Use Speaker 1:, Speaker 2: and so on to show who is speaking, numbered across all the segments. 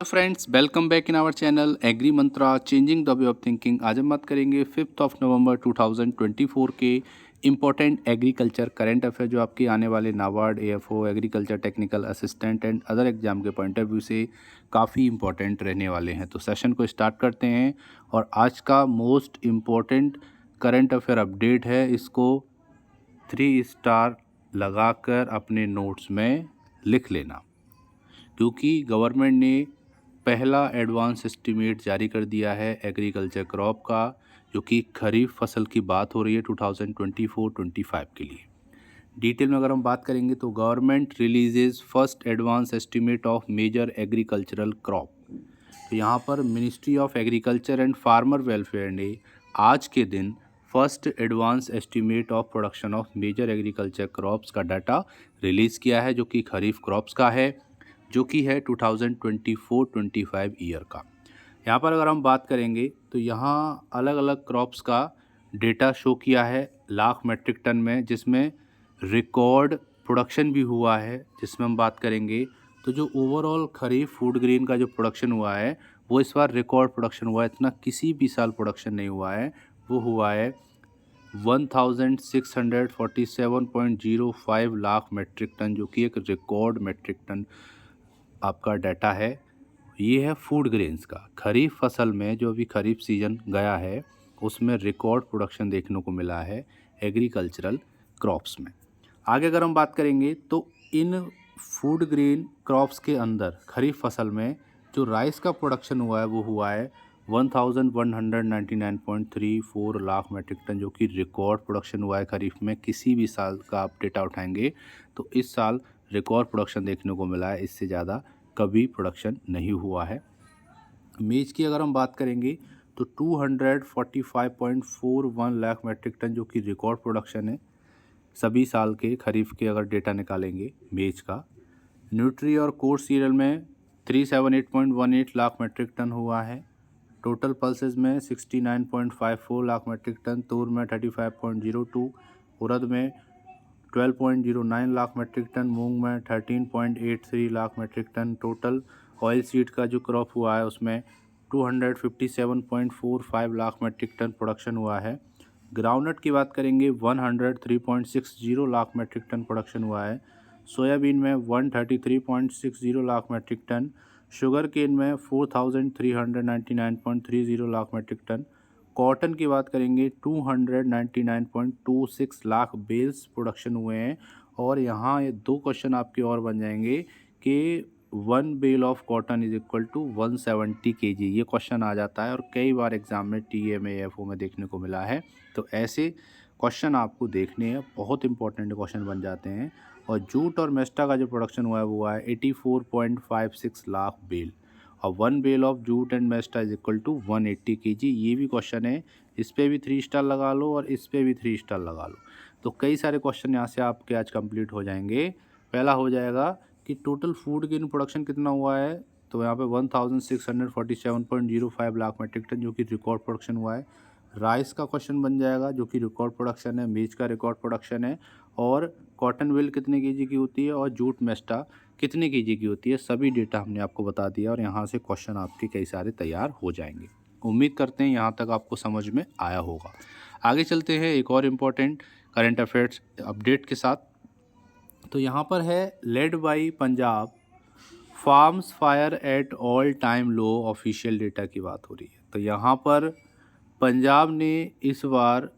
Speaker 1: Friends, welcome back in our channel agri mantra changing the way of thinking. आज हम बात करेंगे 5 नवंबर 2024 के इम्पोर्टेंट एग्रीकल्चर करंट अफेयर जो आपके आने वाले NABARD AFO agriculture technical assistant and other exam के पॉइंट ऑफ व्यू से काफ़ी इम्पोर्टेंट रहने वाले हैं। तो सेशन को स्टार्ट करते हैं और आज का most important current affair update है, इसको 3 स्टार लगाकर अपने नोट्स में लिख लेना, क्योंकि गवर्नमेंट ने पहला एडवांस एस्टीमेट जारी कर दिया है एग्रीकल्चर क्रॉप का, जो कि खरीफ फसल की बात हो रही है 2024-25 के लिए। डिटेल में अगर हम बात करेंगे तो government releases first advance estimate of major agricultural crop. तो यहाँ पर ministry of agriculture and farmer welfare ने आज के दिन first advance estimate of production of major agriculture crops का डाटा रिलीज़ किया है, जो कि खरीफ क्रॉप्स का है, जो कि है 2024-25 ईयर का। यहाँ पर अगर हम बात करेंगे तो यहाँ अलग अलग क्रॉप्स का डेटा शो किया है लाख मेट्रिक टन में, जिसमें रिकॉर्ड प्रोडक्शन भी हुआ है। जिसमें हम बात करेंगे तो जो ओवरऑल खरीफ फूड ग्रेन का जो प्रोडक्शन हुआ है वो इस बार रिकॉर्ड प्रोडक्शन हुआ है। इतना किसी भी साल प्रोडक्शन नहीं हुआ है। वो हुआ है 1647.05 लाख मेट्रिक टन, जो कि एक रिकॉर्ड मेट्रिक टन आपका डाटा है। ये है फूड ग्रेन्स का। खरीफ फसल में जो अभी खरीफ सीजन गया है उसमें रिकॉर्ड प्रोडक्शन देखने को मिला है एग्रीकल्चरल क्रॉप्स में। आगे अगर हम बात करेंगे तो इन फूड ग्रेन क्रॉप्स के अंदर खरीफ फसल में जो राइस का प्रोडक्शन हुआ है वो हुआ है 1199.34 लाख मेट्रिक टन, जो कि रिकॉर्ड प्रोडक्शन हुआ है खरीफ में। किसी भी साल का आप डेटा उठाएंगे तो इस साल रिकॉर्ड प्रोडक्शन देखने को मिला है, इससे ज़्यादा कभी प्रोडक्शन नहीं हुआ है। मेज की अगर हम बात करेंगे तो 245.41 लाख मेट्रिक टन, जो कि रिकॉर्ड प्रोडक्शन है सभी साल के खरीफ के अगर डेटा निकालेंगे मेज का। न्यूट्री और कोर सीरियल में 378.18 लाख मेट्रिक टन हुआ है। टोटल पल्सेस में 69.54 लाख मेट्रिक टन, तूर में 35.02, उड़द में 12.09 लाख मेट्रिक टन, मूंग में 13.83 lakh metric ton. Total oil seed का जो क्रॉप हुआ है उसमें 257.45 लाख मेट्रिक टन प्रोडक्शन हुआ है। ग्राउंडनट की बात करेंगे 103.60 लाख मेट्रिक टन प्रोडक्शन हुआ है। सोयाबीन में 133.60 lakh metric ton. Sugar cane में 4399.30 लाख मेट्रिक टन। कॉटन की बात करेंगे 299.26 लाख बेल्स प्रोडक्शन हुए हैं। और यहाँ ये 2 क्वेश्चन आपके और बन जाएंगे कि 1 bale of cotton is equal to 170 kg। ये क्वेश्चन आ जाता है और कई बार एग्जाम में TMAFO में देखने को मिला है। तो ऐसे क्वेश्चन आपको देखने हैं, बहुत इंपॉर्टेंट क्वेश्चन बन जाते हैं। और जूट और मेस्टा का जो प्रोडक्शन हुआ है वो हुआ है 84.56 लाख बेल, और 1 bale of jute and mesta is equal to 180 kg। ये भी क्वेश्चन है, इस पर भी 3 स्टार लगा लो और इस पर भी 3 स्टार लगा लो। तो कई सारे क्वेश्चन यहाँ से आपके आज कंप्लीट हो जाएंगे। पहला हो जाएगा कि टोटल फूड ग्रेन प्रोडक्शन कितना हुआ है, तो यहाँ पे 1647.05 लाख मेट्रिक टन, जो कि रिकॉर्ड प्रोडक्शन हुआ है। राइस का क्वेश्चन बन जाएगा जो कि रिकॉर्ड प्रोडक्शन है। मेज का रिकॉर्ड प्रोडक्शन है। और कॉटन विल कितने केजी की होती है और जूट मेस्टा कितने केजी की होती है, सभी डेटा हमने आपको बता दिया और यहाँ से क्वेश्चन आपके कई सारे तैयार हो जाएंगे। उम्मीद करते हैं यहाँ तक आपको समझ में आया होगा। आगे चलते हैं एक और इम्पोर्टेंट करंट अफेयर्स अपडेट के साथ। तो यहाँ पर है led by Punjab farms fire at all time low, official data की बात हो रही है। तो यहाँ पर पंजाब ने इस बार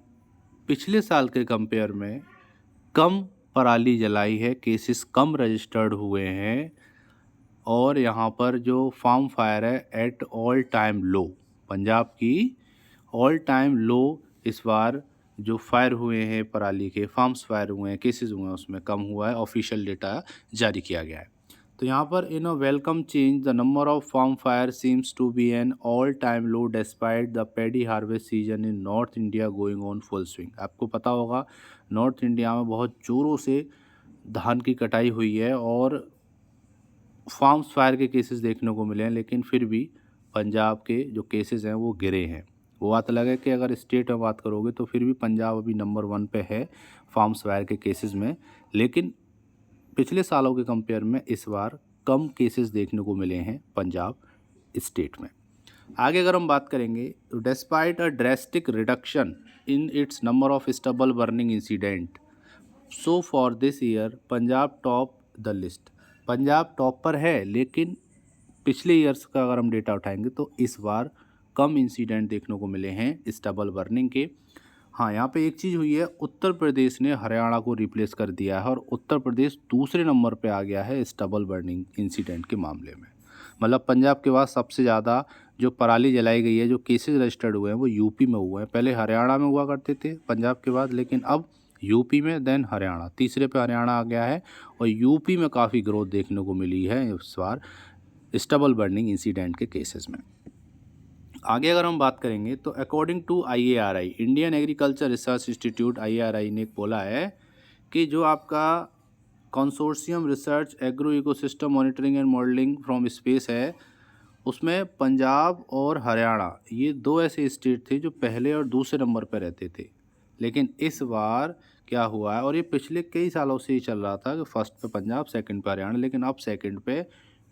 Speaker 1: पिछले साल के कंपेयर में कम पराली जलाई है, केसेस कम रजिस्टर्ड हुए हैं। और यहाँ पर जो फार्म फायर है एट ऑल टाइम लो, पंजाब की ऑल टाइम लो इस बार जो फायर हुए हैं पराली के, फार्म्स फायर हुए हैं, केसेस हुए हैं, उसमें कम हुआ है। ऑफिशियल डेटा जारी किया गया है। तो यहाँ पर in a welcome change the number of farm fire seems to be an all time low despite the paddy harvest season in north India going on full swing. आपको पता होगा नॉर्थ इंडिया में बहुत जोरों से धान की कटाई हुई है और फार्म्स फायर के केसेस देखने को मिले हैं, लेकिन फिर भी पंजाब के जो केसेस हैं वो गिरे हैं। वो बात अलग है कि अगर स्टेट में बात करोगे तो फिर भी पंजाब अभी नंबर 1 पे है फार्म्स फायर के केसेस में, लेकिन पिछले सालों के कंपेयर में इस बार कम केसेस देखने को मिले हैं पंजाब स्टेट में। आगे अगर हम बात करेंगे तो despite a drastic reduction in its number of stubble burning incident, so for this year Punjab top the list. Punjab top पर है, लेकिन पिछले ईयर्स का अगर हम डेटा उठाएंगे तो इस बार कम इंसिडेंट देखने को मिले हैं स्टबल बर्निंग के। हाँ, यहाँ पे एक चीज़ हुई है, उत्तर प्रदेश ने हरियाणा को रिप्लेस कर दिया है और उत्तर प्रदेश दूसरे नंबर पे आ गया है स्टबल बर्निंग इंसिडेंट के मामले में। मतलब पंजाब के बाद सबसे ज़्यादा जो पराली जलाई गई है, जो केसेस रजिस्टर्ड हुए हैं वो यूपी में हुए हैं। पहले हरियाणा में हुआ करते थे पंजाब के बाद, लेकिन अब यूपी में, देन हरियाणा, तीसरे पे हरियाणा आ गया है। और यूपी में काफ़ी ग्रोथ देखने को मिली है इस बार स्टबल बर्निंग इंसिडेंट के केसेस में। आगे अगर हम बात करेंगे तो according to IARI, Indian agriculture research institute, IARI ने बोला है कि जो आपका consortium research agro ecosystem monitoring and modelling from space है, उसमें पंजाब और हरियाणा ये दो ऐसे स्टेट थे जो पहले और दूसरे नंबर पर रहते थे। लेकिन इस बार क्या हुआ है, और ये पिछले कई सालों से ही चल रहा था कि फर्स्ट पे पंजाब, सेकंड पे हरियाणा, लेकिन अब सेकंड पे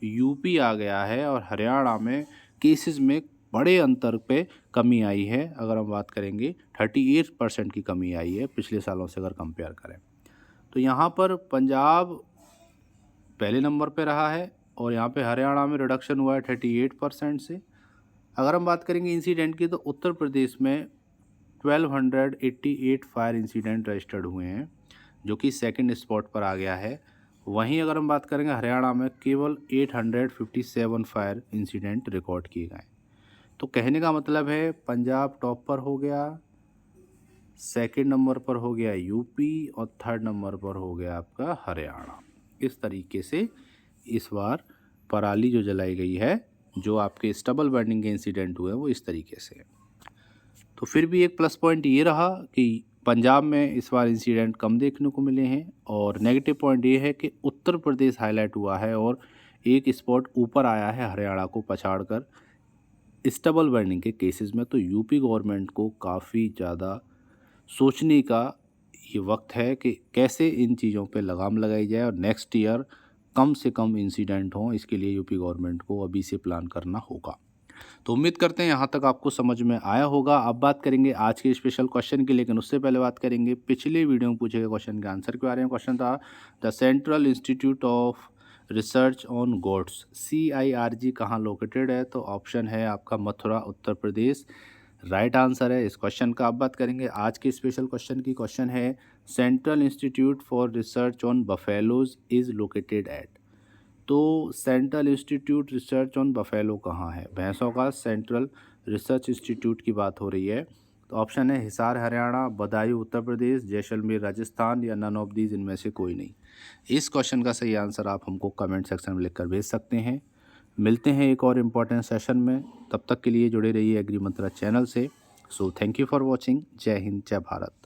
Speaker 1: यूपी आ गया है और हरियाणा में केसेस में बड़े अंतर पे कमी आई है। अगर हम बात करेंगे 38% की कमी आई है पिछले सालों से अगर कंपेयर करें, तो यहाँ पर पंजाब पहले नंबर पे रहा है और यहाँ पे हरियाणा में रिडक्शन हुआ है 38% से। अगर हम बात करेंगे इंसिडेंट की तो उत्तर प्रदेश में 1288 फायर इंसिडेंट रजिस्टर्ड हुए हैं, जो कि सेकंड स्पॉट पर आ गया है। वहीं अगर हम बात करेंगे हरियाणा में केवल 857 फायर इंसिडेंट रिकॉर्ड किए गए। तो कहने का मतलब है पंजाब टॉप पर हो गया, सेकंड नंबर पर हो गया यूपी और थर्ड नंबर पर हो गया आपका हरियाणा। इस तरीके से इस बार पराली जो जलाई गई है, जो आपके स्टबल बर्निंग के इंसिडेंट हुए वो इस तरीके से। तो फिर भी एक प्लस पॉइंट ये रहा कि पंजाब में इस बार इंसिडेंट कम देखने को मिले हैं, और नेगेटिव पॉइंट ये है कि उत्तर प्रदेश हाईलाइट हुआ है और एक स्पॉट ऊपर आया है हरियाणा को पछाड़कर स्टबल बर्निंग के केसेस में। तो यूपी गवर्नमेंट को काफ़ी ज़्यादा सोचने का ये वक्त है कि कैसे इन चीज़ों पे लगाम लगाई जाए और नेक्स्ट ईयर कम से कम इंसिडेंट हों। इसके लिए यूपी गवर्नमेंट को अभी से प्लान करना होगा। तो उम्मीद करते हैं यहाँ तक आपको समझ में आया होगा। अब बात करेंगे आज के स्पेशल क्वेश्चन की, लेकिन उससे पहले बात करेंगे पिछले वीडियो में पूछे गए क्वेश्चन के आंसर के बारे में। क्वेश्चन था the Central Institute of Research on Goats, CIRG, कहाँ लोकेटेड है? तो ऑप्शन है आपका मथुरा, उत्तर प्रदेश, राइट आंसर है इस क्वेश्चन का। अब बात करेंगे आज के स्पेशल क्वेश्चन की। क्वेश्चन है Central Institute for Research on Buffaloes is located at. तो Central Institute Research on buffalo कहाँ है? भैंसों का सेंट्रल रिसर्च इंस्टीट्यूट की बात हो रही है। तो ऑप्शन है हिसार हरियाणा, बदायूं उत्तर प्रदेश, जैसलमेर राजस्थान, या नन ऑफ दीज इनमें से कोई नहीं। इस क्वेश्चन का सही आंसर आप हमको कमेंट सेक्शन में लिखकर भेज सकते हैं। मिलते हैं एक और इम्पॉर्टेंट सेशन में, तब तक के लिए जुड़े रहिए एग्री मंत्रा चैनल से। So thank you for watching. जय हिंद, जय भारत।